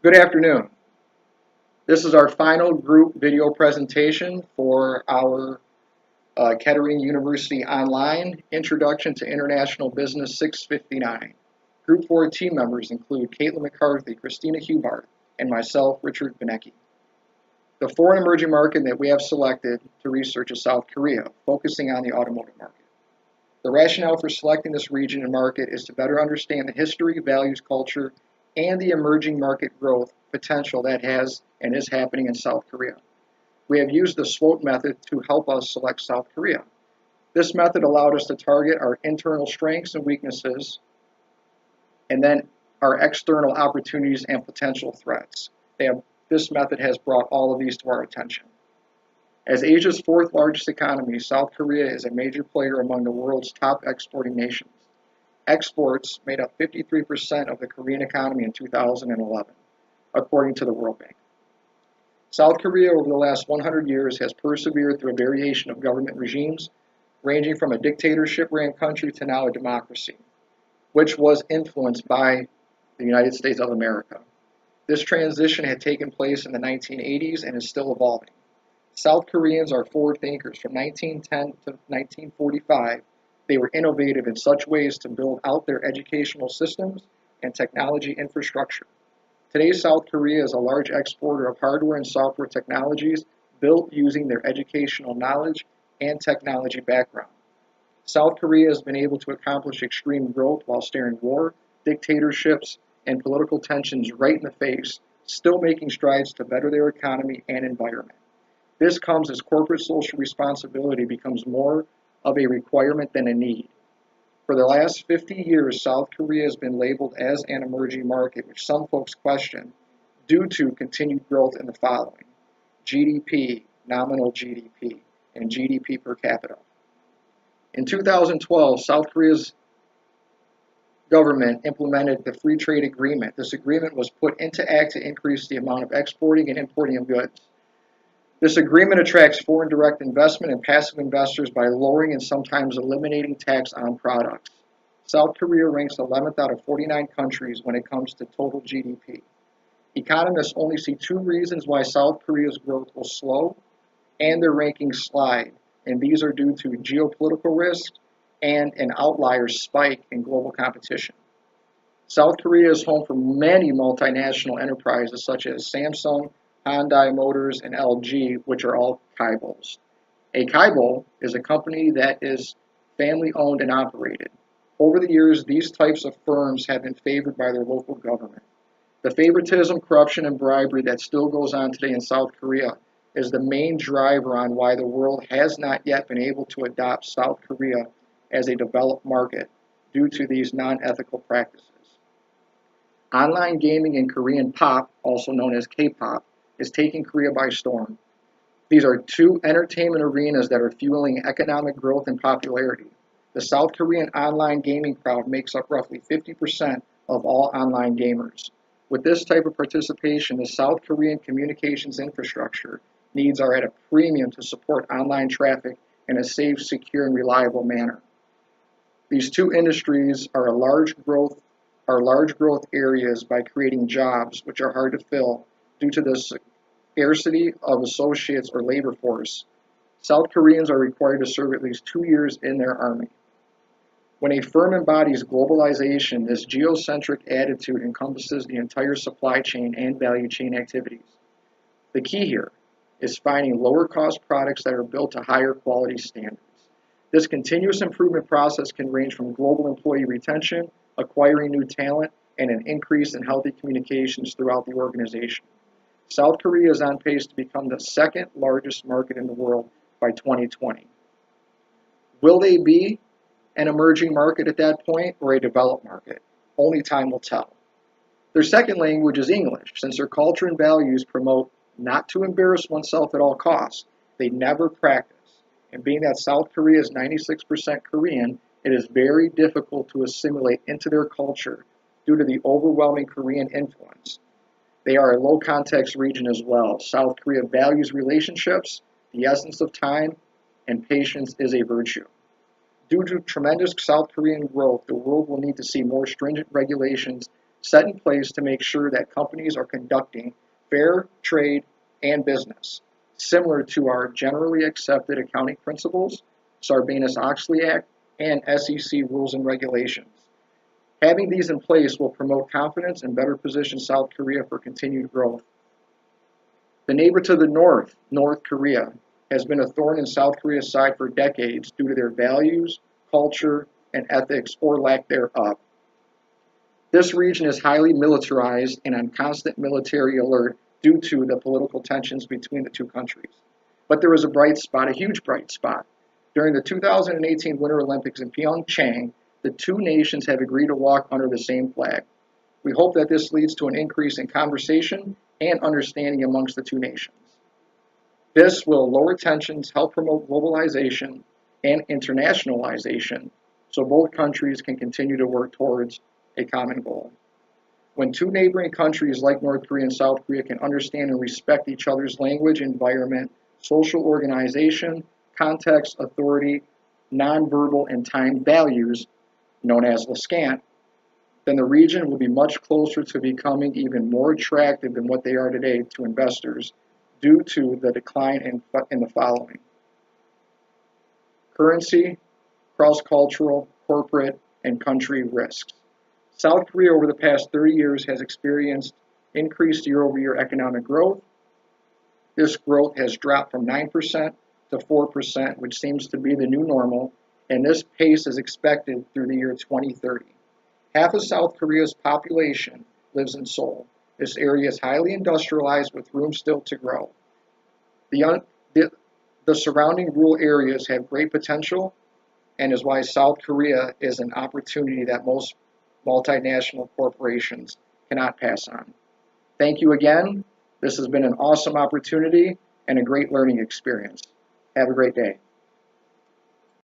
Good afternoon. This is our final group video presentation for our Kettering University Online Introduction to International Business 659. Group 4 team members include Caitlin McCarthy, Christina Hubart, and myself, Richard Benecki. The foreign emerging market that we have selected to research is South Korea, focusing on the automotive market. The rationale for selecting this region and market is to better understand the history, values, culture, and the emerging market growth potential that has and is happening in South Korea. We have used the SWOT method to help us select South Korea. This method allowed us to target our internal strengths and weaknesses, and then our external opportunities and potential threats. This method has brought all of these to our attention. As Asia's fourth largest economy, South Korea is a major player among the world's top exporting nations. Exports made up 53% of the Korean economy in 2011, according to the World Bank. South Korea over the last 100 years has persevered through a variation of government regimes, ranging from a dictatorship-ran country to now a democracy, which was influenced by the United States of America. This transition had taken place in the 1980s and is still evolving. South Koreans are forward thinkers. From 1910 to 1945, they were innovative in such ways to build out their educational systems and technology infrastructure. Today, South Korea is a large exporter of hardware and software technologies built using their educational knowledge and technology background. South Korea has been able to accomplish extreme growth while staring war, dictatorships, and political tensions right in the face, still making strides to better their economy and environment. This comes as corporate social responsibility becomes more of a requirement than a need. For the last 50 years, South Korea has been labeled as an emerging market, which some folks question, due to continued growth in the following: GDP, nominal GDP, and GDP per capita. In 2012, South Korea's government implemented the Free Trade Agreement. This agreement was put into act to increase the amount of exporting and importing of goods. This agreement attracts foreign direct investment and passive investors by lowering and sometimes eliminating tax on products. South Korea ranks 11th out of 49 countries when it comes to total GDP. Economists only see two reasons why South Korea's growth will slow and their rankings slide, and these are due to geopolitical risks and an outlier spike in global competition. South Korea is home for many multinational enterprises such as Samsung, Hyundai Motors, and LG, which are all Kaibals. A Kaibal is a company that is family-owned and operated. Over the years, these types of firms have been favored by their local government. The favoritism, corruption, and bribery that still goes on today in South Korea is the main driver on why the world has not yet been able to adopt South Korea as a developed market due to these non-ethical practices. Online gaming and Korean pop, also known as K-pop, is taking Korea by storm. These are two entertainment arenas that are fueling economic growth and popularity. The South Korean online gaming crowd makes up roughly 50% of all online gamers. With this type of participation, the South Korean communications infrastructure needs are at a premium to support online traffic in a safe, secure, and reliable manner. These two industries are large growth areas by creating jobs which are hard to fill due to the scarcity of associates or labor force. South Koreans are required to serve at least 2 years in their army. When a firm embodies globalization, this geocentric attitude encompasses the entire supply chain and value chain activities. The key here is finding lower cost products that are built to higher quality standards. This continuous improvement process can range from global employee retention, acquiring new talent, and an increase in healthy communications throughout the organization. South Korea is on pace to become the second largest market in the world by 2020. Will they be an emerging market at that point or a developed market? Only time will tell. Their second language is English. Since their culture and values promote not to embarrass oneself at all costs, they never practice. And being that South Korea is 96% Korean, it is very difficult to assimilate into their culture due to the overwhelming Korean influence. They are a low-context region as well. South Korea values relationships, the essence of time, and patience is a virtue. Due to tremendous South Korean growth, the world will need to see more stringent regulations set in place to make sure that companies are conducting fair trade and business, similar to our generally accepted accounting principles, Sarbanes-Oxley Act, and SEC rules and regulations. Having these in place will promote confidence and better position South Korea for continued growth. The neighbor to the north, North Korea, has been a thorn in South Korea's side for decades due to their values, culture, and ethics, or lack thereof. This region is highly militarized and on constant military alert due to the political tensions between the two countries. But there is a bright spot, a huge bright spot. During the 2018 Winter Olympics in Pyeongchang, the two nations have agreed to walk under the same flag. We hope that this leads to an increase in conversation and understanding amongst the two nations. This will lower tensions, help promote globalization and internationalization, so both countries can continue to work towards a common goal. When two neighboring countries like North Korea and South Korea can understand and respect each other's language, environment, social organization, context, authority, nonverbal, and time values, known as LSCANT, then the region will be much closer to becoming even more attractive than what they are today to investors due to the decline in the following: currency, cross-cultural, corporate, and country risks. South Korea over the past 30 years has experienced increased year-over-year economic growth. This growth has dropped from 9% to 4%, which seems to be the new normal, and this pace is expected through the year 2030. Half of South Korea's population lives in Seoul. This area is highly industrialized with room still to grow. The surrounding rural areas have great potential and is why South Korea is an opportunity that most multinational corporations cannot pass on. Thank you again. This has been an awesome opportunity and a great learning experience. Have a great day.